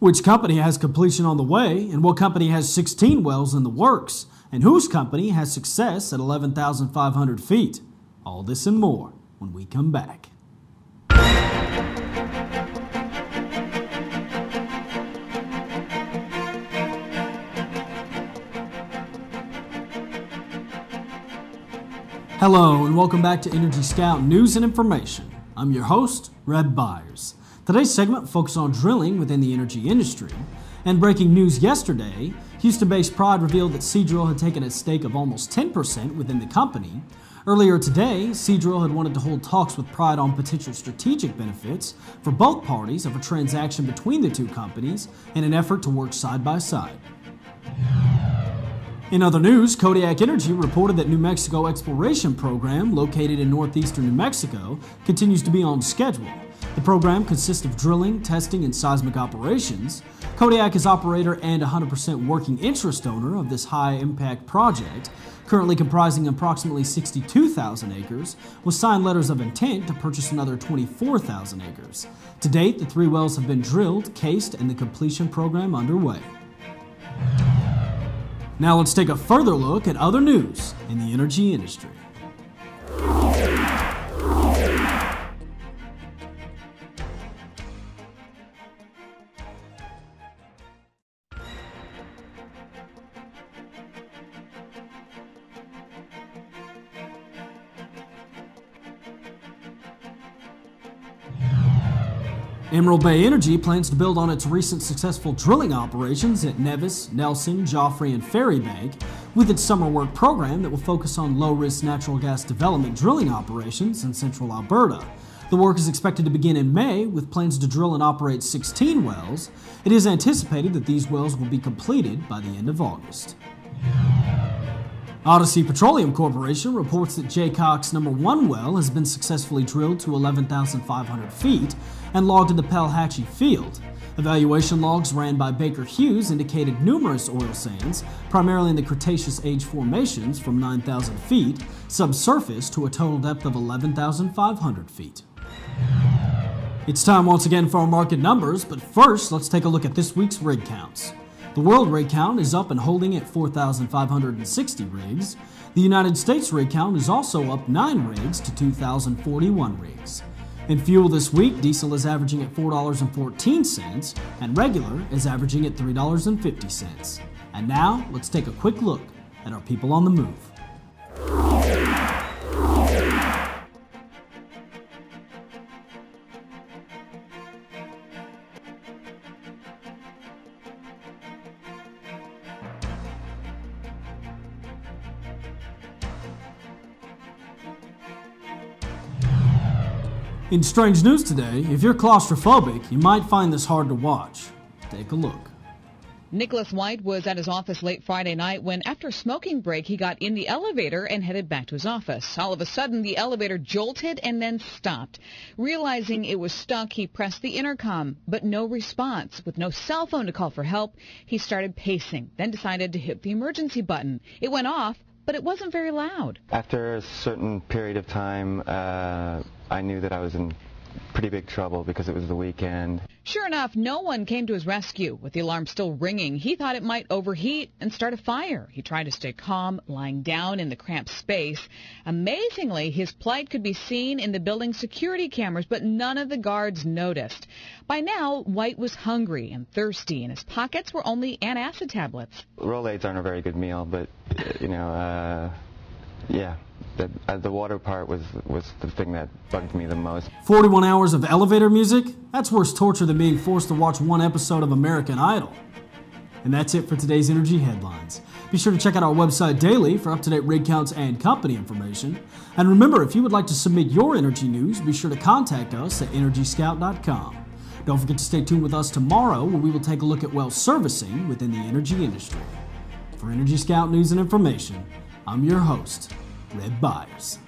Which company has completion on the way, and what company has 16 wells in the works, and whose company has success at 11,500 feet? All this and more when we come back. Hello and welcome back to EnergyScout News and Information. I'm your host, Red Byers. Today's segment focuses on drilling within the energy industry. And breaking news yesterday, Houston-based Pride revealed that Seadrill had taken a stake of almost 10% within the company. Earlier today, Seadrill had wanted to hold talks with Pride on potential strategic benefits for both parties of a transaction between the two companies in an effort to work side by side. In other news, Kodiak Energy reported that New Mexico exploration program located in northeastern New Mexico continues to be on schedule. The program consists of drilling, testing, and seismic operations. Kodiak is operator and 100% working interest owner of this high-impact project, currently comprising approximately 62,000 acres, with signed letters of intent to purchase another 24,000 acres. To date, the 3 wells have been drilled, cased, and the completion program underway. Now let's take a further look at other news in the energy industry. Emerald Bay Energy plans to build on its recent successful drilling operations at Nevis, Nelson, Joffrey, and Ferry Bank with its summer work program that will focus on low-risk natural gas development drilling operations in central Alberta. The work is expected to begin in May with plans to drill and operate 16 wells. It is anticipated that these wells will be completed by the end of August. Odyssey Petroleum Corporation reports that Jaycock's number 1 well has been successfully drilled to 11,500 feet and logged in the Pelhatchee field. Evaluation logs ran by Baker Hughes indicated numerous oil sands, primarily in the Cretaceous age formations from 9,000 feet, subsurface to a total depth of 11,500 feet. It's time once again for our market numbers, but first let's take a look at this week's rig counts. The world rig count is up and holding at 4,560 rigs. The United States rig count is also up 9 rigs to 2,041 rigs. In fuel this week, diesel is averaging at $4.14 and regular is averaging at $3.50. And now, let's take a quick look at our people on the move. In strange news today, if you're claustrophobic, you might find this hard to watch. Take a look. Nicholas White was at his office late Friday night when, after a smoking break, he got in the elevator and headed back to his office. All of a sudden, the elevator jolted and then stopped. Realizing it was stuck, he pressed the intercom, but no response. With no cell phone to call for help, he started pacing, then decided to hit the emergency button. It went off, but it wasn't very loud. After a certain period of time, I knew that I was in pretty big trouble because it was the weekend. Sure enough, no one came to his rescue. With the alarm still ringing, he thought it might overheat and start a fire. He tried to stay calm, lying down in the cramped space. Amazingly, his plight could be seen in the building's security cameras, but none of the guards noticed. By now, White was hungry and thirsty, and his pockets were only antacid tablets. Rolaids aren't a very good meal, but, yeah. The water part was the thing that bugged me the most. 41 hours of elevator music? That's worse torture than being forced to watch one episode of American Idol. And that's it for today's Energy Headlines. Be sure to check out our website daily for up-to-date rig counts and company information. And remember, if you would like to submit your energy news, be sure to contact us at EnergyScout.com. Don't forget to stay tuned with us tomorrow, where we will take a look at well servicing within the energy industry. For EnergyScout News and Information, I'm your host, Red Byers.